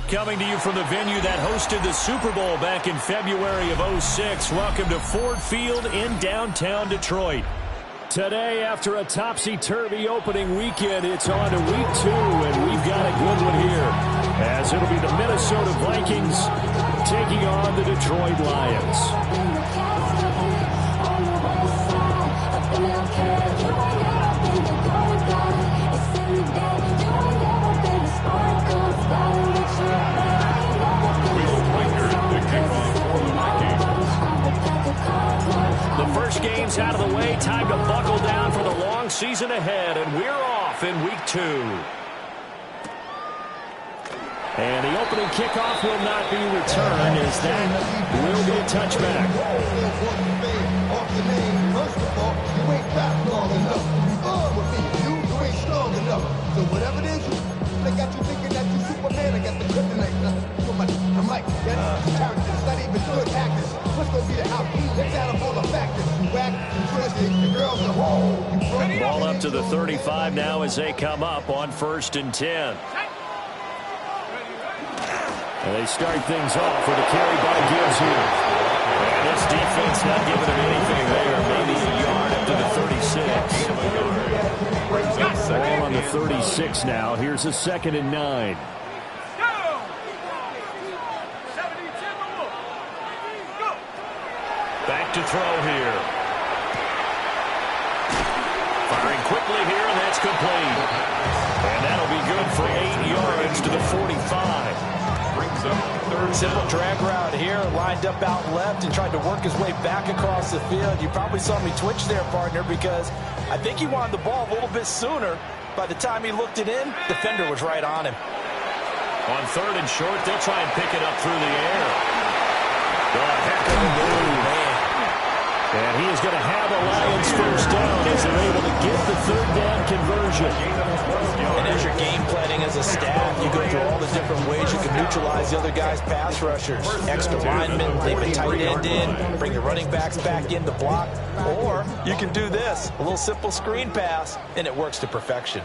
Coming to you from the venue that hosted the Super Bowl back in February of '06. Welcome to Ford Field in downtown Detroit. Today, after a topsy-turvy opening weekend, it's on to week 2, and we've got a good one here, as it'll be the Minnesota Vikings taking on the Detroit Lions. The first game's out of the way. Time to buckle down for the long season ahead, and we're off in week 2. And the opening kickoff will not be returned, as that will be a touchback. First of all, you ain't fast long enough. With me, you ain't strong enough. So whatever it is, they got you thinking that you Superman. I got the kryptonite. I'm like, that's characters, not even good actors. What's going to be the outcome? Let's add up all the factors. You whack, you twisted, the girls are home. Ball up to the 35 now as they come up on 1st and 10. And they start things off with a carry by Gibbs here. And this defense not giving him anything there. Maybe a yard up to the 36. Ball on the 36 now. Here's a 2nd and 9. Back to throw here. Firing quickly here, and that's complete. And that'll be good for 8 yards to the 45. Brings up third. Simple drag route here, lined up out left and tried to work his way back across the field. You probably saw me twitch there, partner, because I think he wanted the ball a little bit sooner. By the time he looked it in, the defender was right on him. On 3rd and short, they'll try and pick it up through the air. The heck of a move, man. And he is going to have a Lions first down as they're able to get the 3rd down conversion. And as you're game planning as a staff, you go through all the different ways you can neutralize the other guy's pass rushers. Extra linemen, leave a tight end in, bring your running backs back in to block. Or you can do this, a little simple screen pass, and it works to perfection.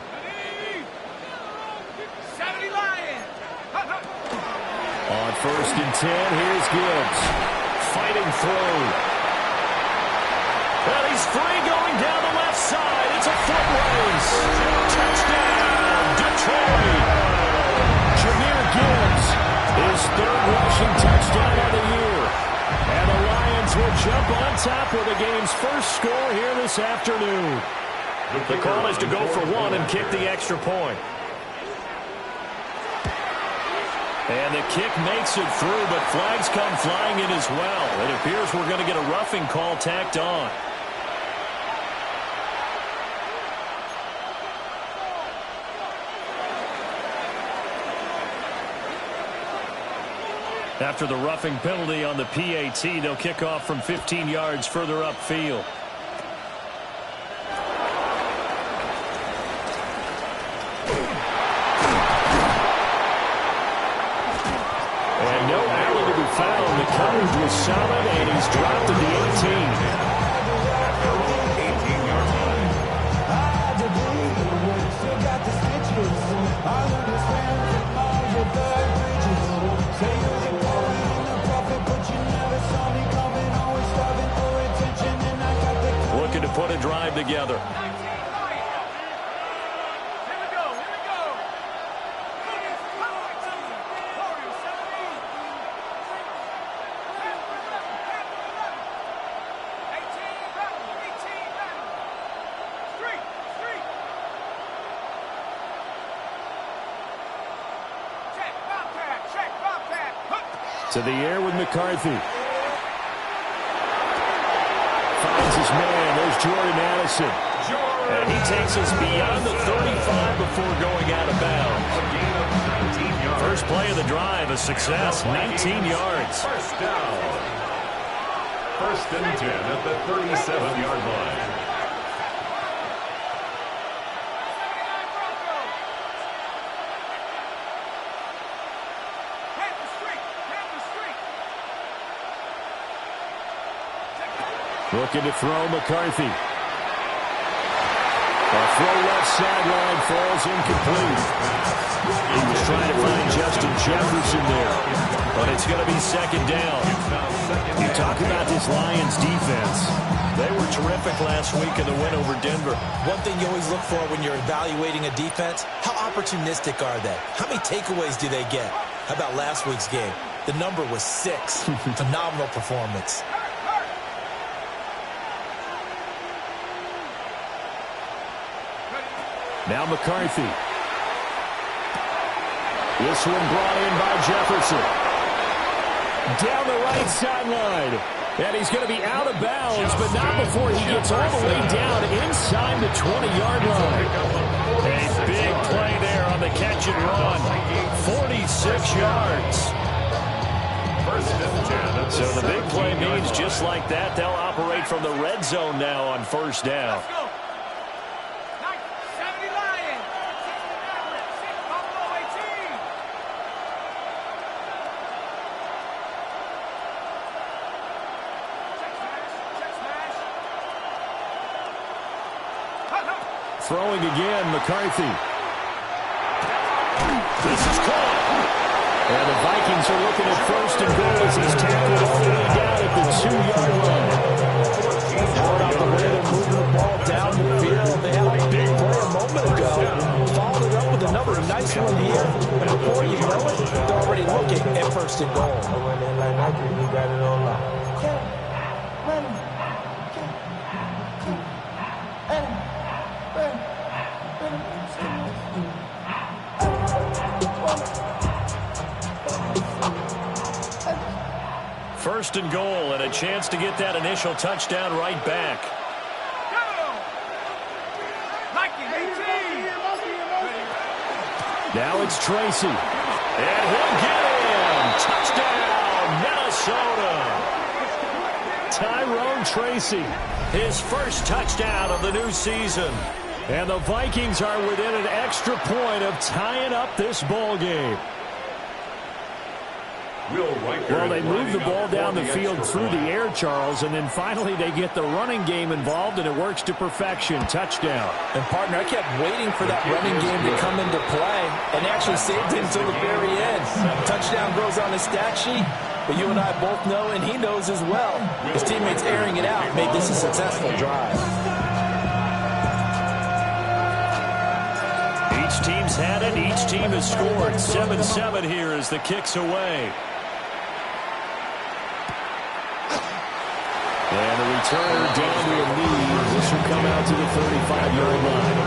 On 1st and 10, here's Gibbs. Fighting through. Well, he's free going down the left side. It's a foot race. Touchdown, Detroit. Jahmyr Gibbs, his 3rd rushing touchdown of the year. And the Lions will jump on top with the game's first score here this afternoon. The call is to go for 1 and kick the extra point. And the kick makes it through, but flags come flying in as well. It appears we're going to get a roughing call tacked on. After the roughing penalty on the PAT, they'll kick off from 15 yards further upfield. And no alley to be found. The coverage was solid, and he's dropped at the 18. Looking to put a drive together. To the air with McCarthy. Finds his man. There's Jordan Addison. And he takes us beyond the 35 before going out of bounds. First play of the drive, a success, 19 yards. First down. 1st and 10 at the 37-yard line. Looking to throw McCarthy. A throw left sideline falls incomplete. He was trying to find Justin Jefferson there, but it's going to be second down. You talk about this Lions defense. They were terrific last week in the win over Denver. One thing you always look for when you're evaluating a defense, how opportunistic are they? How many takeaways do they get? How about last week's game? The number was 6. Phenomenal performance. Now McCarthy. This one brought in by Jefferson. Down the right sideline. And he's going to be out of bounds, but not before he gets all the way down inside the 20-yard line. A big play there on the catch and run. 46 yards. So the big play means just like that, they'll operate from the red zone now on first down. Throwing again, McCarthy. This is caught. And the Vikings are looking at first and goal as he's tackled all the way down at the 2-yard line. How about the way they're moving the ball down the field? They had a big play a moment ago. Followed it up with another nice one here. And before you know it, they're already looking at first and goal. You got it all out. First and goal, and a chance to get that initial touchdown right back. Now it's Tracy. And he'll get in. Touchdown, Minnesota. Tyrone Tracy, his first touchdown of the new season. And the Vikings are within an extra point of tying up this ball game. Well, they move the ball down the field through the air, Charles, and then finally they get the running game involved, and it works to perfection. Touchdown. And, partner, I kept waiting for that running game to come into play and actually saved it until the very end. Touchdown goes on the stat sheet, but you and I both know, and he knows as well, his teammates airing it out made this a successful drive. Each team's had it. Each team has scored. 7-7 here as the kick's away. And the returner down to a knee. This will come out to the 35-yard line.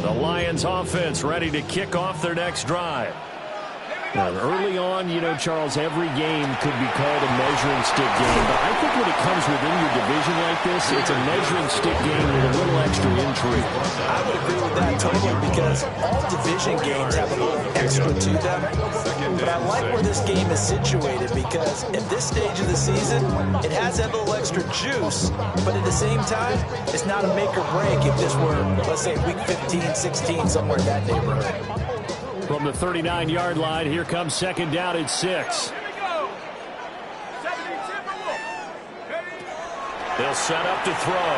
The Lions offense ready to kick off their next drive. Now, early on, you know, Charles, every game could be called a measuring stick game. But I think when it comes within your division like this, it's a measuring stick game with a little extra intrigue. I would agree with that totally because all division games have a little extra to them. But I like where this game is situated because at this stage of the season, it has that little extra juice. But at the same time, it's not a make or break if this were, let's say, week 15, 16, somewhere in that neighborhood. From the 39-yard line, here comes second down at 6. They'll set up to throw.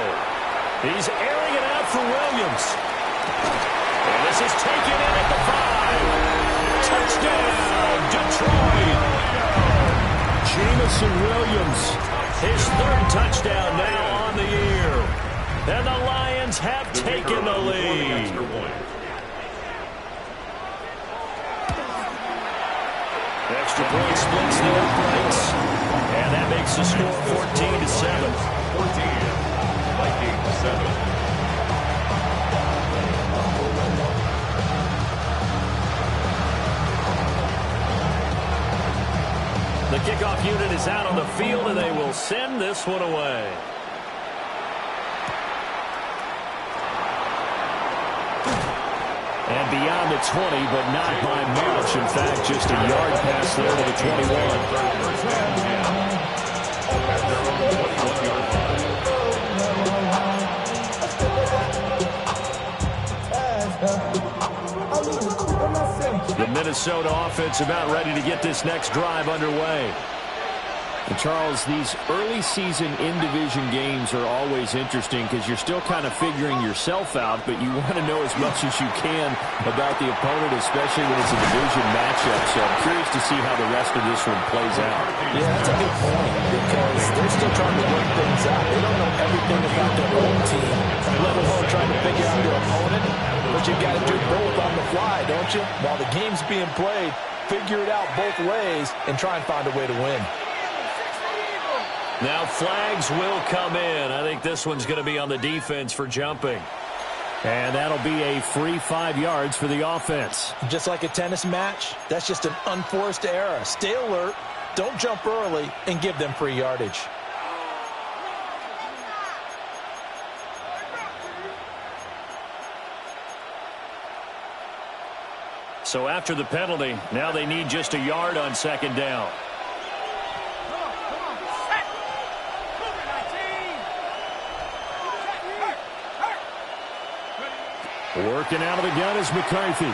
He's airing it out for Williams. And this is taken in at the 5. Touchdown, Detroit. Jamison Williams, his third touchdown now on the year. And the Lions have taken the lead. Extra point splits the uprights. And that makes the score 14-7. 14-7. The kickoff unit is out on the field, and they will send this one away. And beyond the 20, but not by much. In fact, just a yard pass there to the 21. Minnesota offense about ready to get this next drive underway. And Charles, these early season in-division games are always interesting because you're still kind of figuring yourself out, but you want to know as much as you can about the opponent, especially when it's a division matchup. So I'm curious to see how the rest of this one plays out. Yeah, that's a good point because they're still trying to work things out. They don't know everything about their own team, let alone trying to figure out their opponent. But you've got to do both on the fly, don't you? While the game's being played, figure it out both ways and try and find a way to win. Now flags will come in. I think this one's going to be on the defense for jumping. And that'll be a free 5 yards for the offense. Just like a tennis match, that's just an unforced error. Stay alert, don't jump early, and give them free yardage. So after the penalty, now they need just a yard on second down. Working out of the gun is McCarthy. And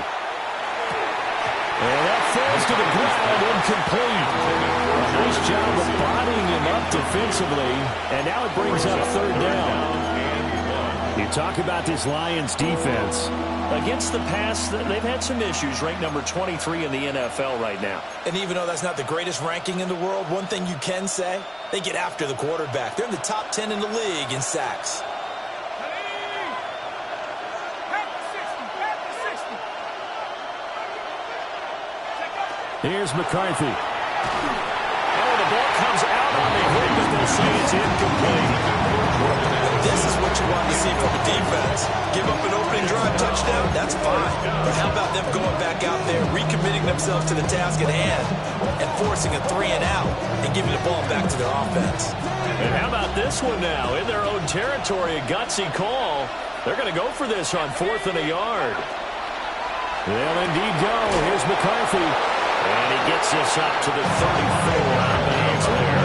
that falls to the ground, incomplete. A nice job of bodying him up defensively. And now it brings up third down. You talk about this Lions defense. Against the pass, they've had some issues. Ranked number 23 in the NFL right now. And even though that's not the greatest ranking in the world, one thing you can say, they get after the quarterback. They're in the top 10 in the league in sacks. Here's McCarthy. Oh, the ball comes out on the hit, but they'll say it's incomplete. This is what you want to see from a defense. Give up an opening drive touchdown, that's fine. But how about them going back out there, recommitting themselves to the task at hand, and forcing a 3-and-out, and giving the ball back to their offense. And how about this one now? In their own territory, a gutsy call. They're going to go for this on 4th and a yard. They'll indeed go. Here's McCarthy. And he gets this up to the 34 out of bounds there.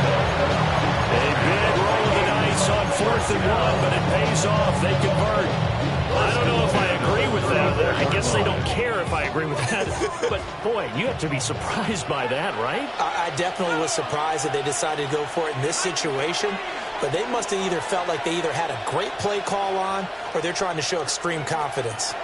A big roll of the dice on 4th and 1, but it pays off. They convert. I don't know if I agree with that. I guess they don't care if I agree with that. But, boy, you have to be surprised by that, right? I definitely was surprised that they decided to go for it in this situation. But they must have either felt like they either had a great play call on or they're trying to show extreme confidence.